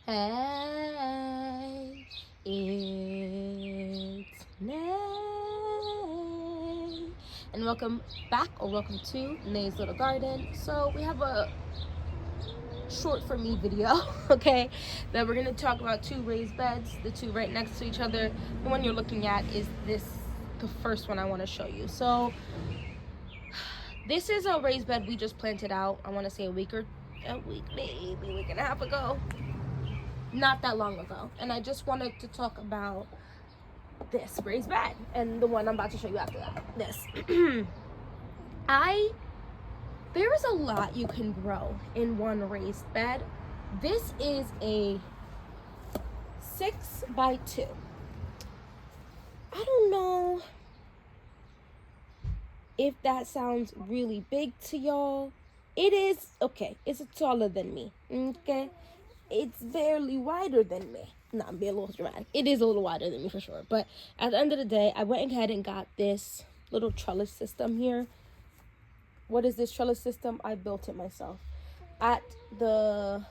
Hey, it's Nay, and welcome back or welcome to Nay's Little Garden. So we have a short for me video, okay, that we're gonna talk about two raised beds, the two right next to each other. The one you're looking at is the first one I want to show you. So this is a raised bed we just planted out. I want to say maybe a week and a half ago. Not that long ago, and I just wanted to talk about this raised bed and the one I'm about to show you after that. This there is a lot you can grow in one raised bed. This is a 6x2. I don't know if that sounds really big to y'all. It is okay. It's taller than me, okay? It's barely wider than me. No, I'm being a little dramatic. It is a little wider than me for sure. But at the end of the day, I went ahead and got this little trellis system here. What is this trellis system? I built it myself. At your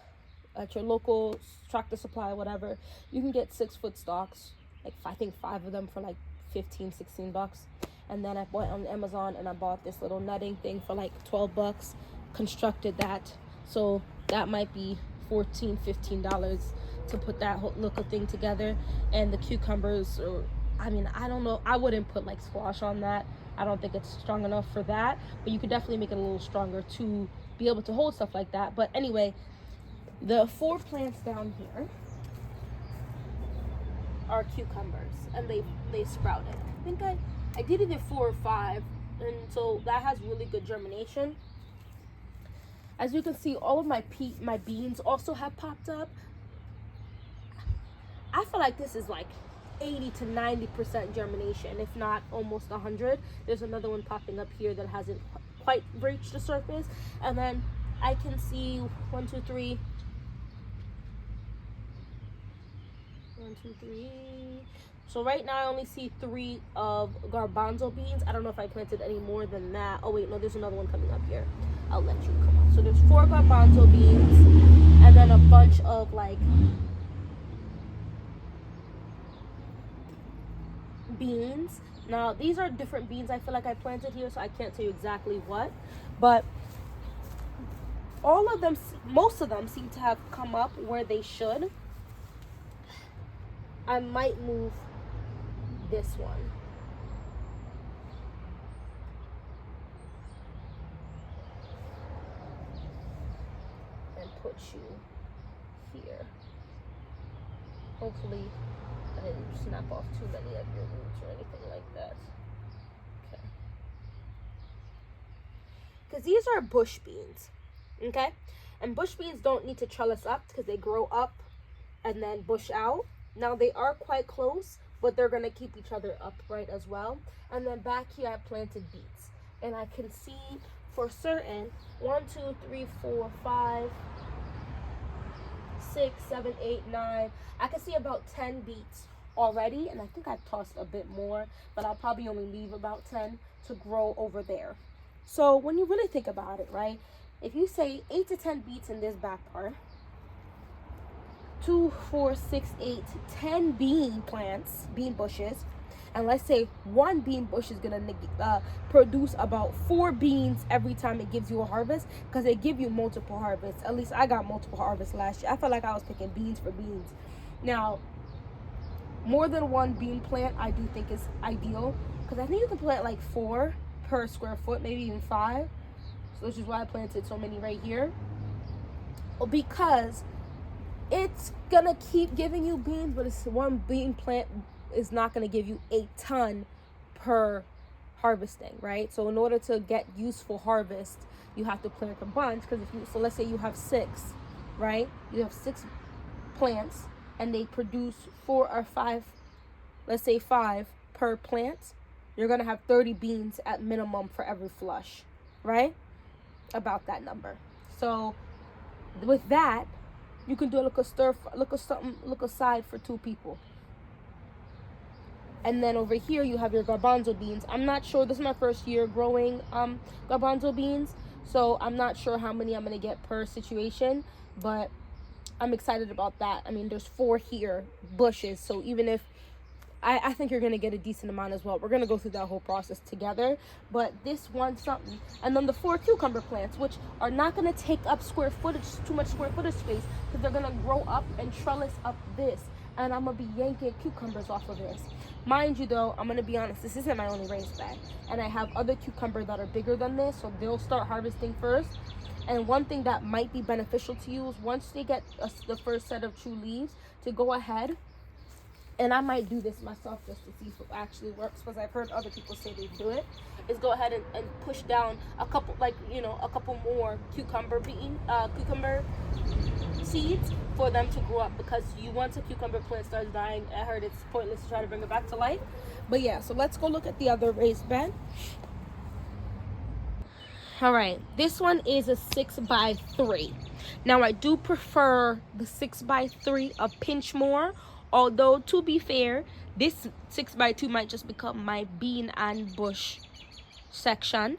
local Tractor Supply, whatever, you can get 6-foot stalks. Like I think 5 of them for like $15-16. And then I went on Amazon and I bought this little netting thing for like $12. Constructed that. So that might be $14-15 to put that whole little thing together. And the cucumbers, or I don't know, I wouldn't put like squash on that. I don't think it's strong enough for that, but you could definitely make it a little stronger to be able to hold stuff like that. But anyway, the 4 plants down here are cucumbers, and they sprouted. I think I did either 4 or 5, and so that has really good germination. As you can see, all of my beans also have popped up. I feel like this is like 80 to 90% germination, if not almost 100. There's another one popping up here that hasn't quite reached the surface. And then I can see 1, 2, 3. 1, 2, 3. So right now I only see 3 of garbanzo beans. I don't know if I planted any more than that. Oh wait, no, there's another one coming up here. I'll let you come on. So there's 4 garbanzo beans, and then a bunch of like beans. Now these are different beans I feel like I planted here, so I can't tell you exactly what, but all of them, most of them seem to have come up where they should. I might move this one. And put you here. Hopefully I didn't snap off too many of your roots or anything like that. Okay. Because these are bush beans, okay? And bush beans don't need to trellis up because they grow up and then bush out. Now they are quite close, but they're going to keep each other upright as well. And then back here I planted beets. And I can see for certain 1, 2, 3, 4, 5, 6, 7, 8, 9. I can see about 10 beets already, and I think I've tossed a bit more, but I'll probably only leave about 10 to grow over there. So when you really think about it, right, if you say 8 to 10 beets in this back part, 2, 4, 6, 8, 10 bean bushes, and let's say one bean bush is gonna produce about 4 beans every time it gives you a harvest, because they give you multiple harvests. At least I got multiple harvests last year. I felt like I was picking beans for beans. Now, more than one bean plant I do think is ideal, because I think you can plant like 4 per square foot, maybe even 5. So which is why I planted so many right here, because it's gonna keep giving you beans, but it's one bean plant is not gonna give you a ton per harvesting, right? So in order to get useful harvest, you have to plant a bunch. Because so let's say you have 6, right? You have 6 plants and they produce 4 or 5, let's say 5 per plant. You're gonna have 30 beans at minimum for every flush, right? About that number. So with that, you can do look aside for 2 people. And then over here you have your garbanzo beans. I'm not sure, this is my first year growing garbanzo beans, so I'm not sure how many I'm gonna get per situation, but I'm excited about that. I mean, there's 4 here bushes, so even if I think you're gonna get a decent amount as well. We're gonna go through that whole process together. But this one's something. And then the 4 cucumber plants, which are not gonna take up too much square footage space, because they're gonna grow up and trellis up this. And I'm gonna be yanking cucumbers off of this. Mind you though, I'm gonna be honest, this isn't my only raised bed. And I have other cucumber that are bigger than this, so they'll start harvesting first. And one thing that might be beneficial to you is once they get the first set of true leaves, to go ahead, and I might do this myself just to see if it actually works, because I've heard other people say they do it, is go ahead and push down a couple, like, you know, a couple more cucumber seeds for them to grow up, because once a cucumber plant starts dying, I heard it's pointless to try to bring it back to life. But yeah, so let's go look at the other raised bed. All right, this one is a 6x3. Now I do prefer the 6x3 a pinch more, although to be fair, this 6x2 might just become my bean and bush section.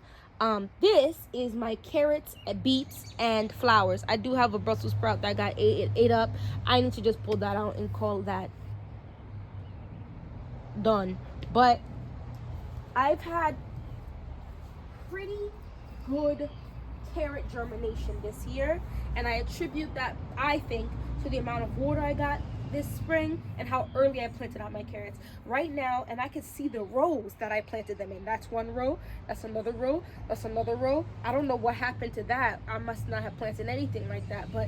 This is my carrots, beets, and flowers. I do have a Brussels sprout that got ate up. I need to just pull that out and call that done. But I've had pretty good carrot germination this year, and I attribute that, I think, to the amount of water I got this spring and how early I planted out my carrots. Right now, and I can see the rows that I planted them in. That's one row, that's another row, that's another row. I don't know what happened to that. I must not have planted anything like that, but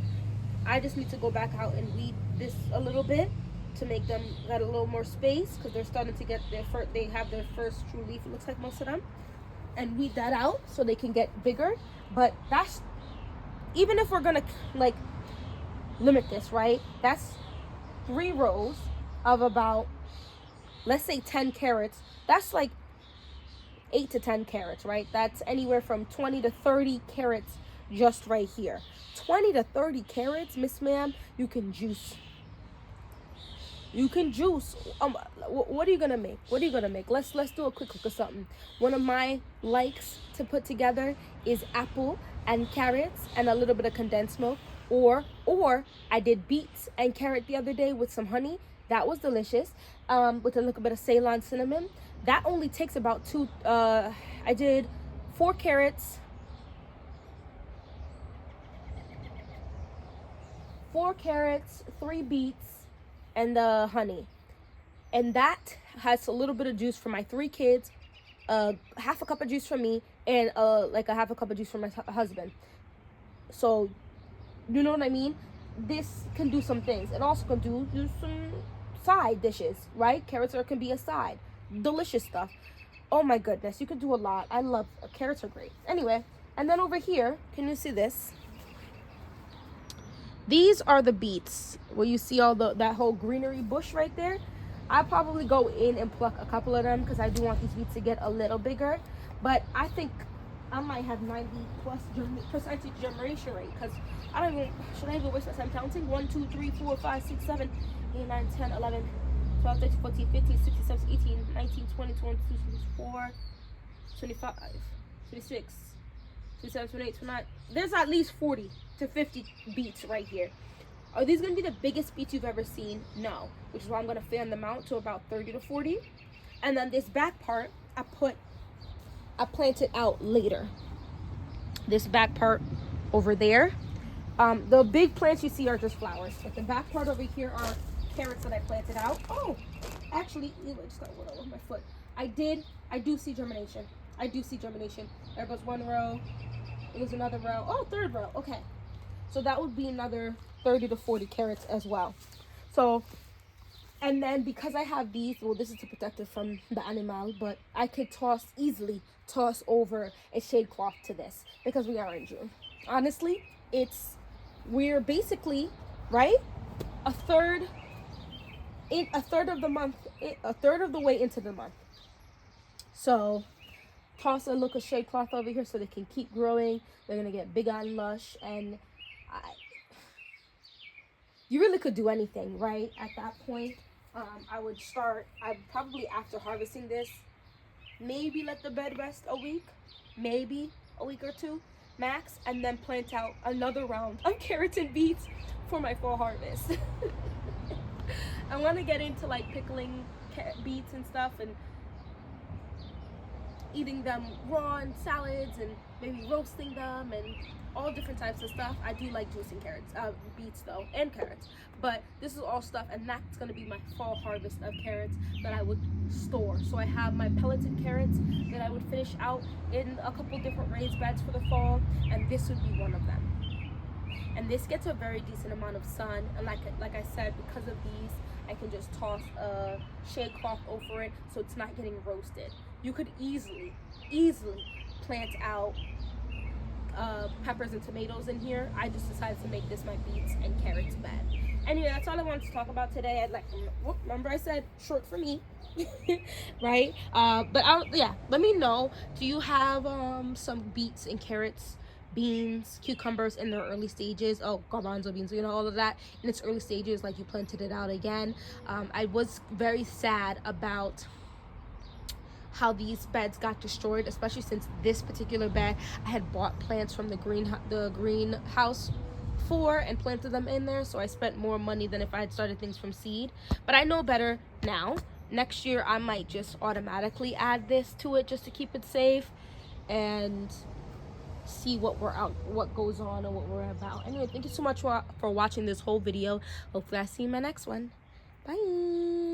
I just need to go back out and weed this a little bit to make them get a little more space, because they're starting to get they have their first true leaf, it looks like, most of them, and weed that out so they can get bigger. But that's, even if we're gonna like limit this, right, that's 3 rows of about, let's say, 10 carrots. That's like 8 to 10 carrots, right? That's anywhere from 20 to 30 carrots just right here. 20 to 30 carrots, Miss Ma'am, you can juice. You can juice. What are you gonna make? What are you gonna make? Let's do a quick cook of something. One of my likes to put together is apple and carrots and a little bit of condensed milk. Or I did beets and carrot the other day with some honey. That was delicious. With a little bit of Ceylon cinnamon. That only takes about 2. I did 4 carrots. 4 carrots, 3 beets, and the honey, and that has a little bit of juice for my 3 kids, half a cup of juice for me, and like a half a cup of juice for my husband. So you know what I mean? This can do some things. It also can do some side dishes, right? Carrots can be a side, delicious stuff. Oh my goodness, you can do a lot. I love carrots, are great. Anyway, and then over here, can you see this? These are the beets, where you see all that whole greenery bush right there. I probably go in and pluck a couple of them, because I do want these beets to get a little bigger. But I think I might have 90+% germination rate, because I don't even, should I even waste my time counting? 1, 2, 3, 4, 5, 6, 7, 8, 9, 10, 11, 12, 13, 14, 15, 16, 17, 18, 19, 20, 22, 24, 25, 26, 27, 28, 29. There's at least 40 to 50 beets right here. Are these going to be the biggest beets you've ever seen? No. Which is why I'm going to fan them out to about 30 to 40. And then this back part, I planted out later. This back part over there. The big plants you see are just flowers. But the back part over here are carrots that I planted out. Oh, actually, I just got water with my foot. I do see germination. I do see germination. There goes one row. It was another row. Oh, 3rd row. Okay. So that would be another 30 to 40 carrots as well. So, and then because I have these, well, this is to protect it from the animal, but I could easily toss over a shade cloth to this, because we are in June. Honestly, we're basically, right, a third of the month, a third of the way into the month. So toss a look of shade cloth over here so they can keep growing. They're gonna get big and lush, and you really could do anything, right? At that point, I'd probably, after harvesting this, maybe let the bed rest a week, maybe a week or 2, max, and then plant out another round of carrots and beets for my fall harvest. I want to get into like pickling beets and stuff, and eating them raw in salads, and maybe roasting them, and all different types of stuff. I do like juicing beets though, and carrots. But this is all stuff, and that's gonna be my fall harvest of carrots that I would store. So I have my pelleted carrots that I would finish out in a couple different raised beds for the fall, and this would be one of them. And this gets a very decent amount of sun, and like I said, because of these, I can just toss a shade cloth over it so it's not getting roasted. You could easily plant out peppers and tomatoes in here. I just decided to make this my beets and carrots bed. Anyway, that's all I wanted to talk about today. Remember I said short for me, right? But let me know. Do you have some beets and carrots, beans, cucumbers in their early stages? Oh, garbanzo beans, all of that in its early stages, like you planted it out again. I was very sad about how these beds got destroyed, especially since this particular bed I had bought plants from the greenhouse for and planted them in there, so I spent more money than if I had started things from seed. But I know better now. Next year I might just automatically add this to it just to keep it safe and see what goes on and what we're about. Anyway, thank you so much for watching this whole video. Hopefully I see you in my next one. Bye.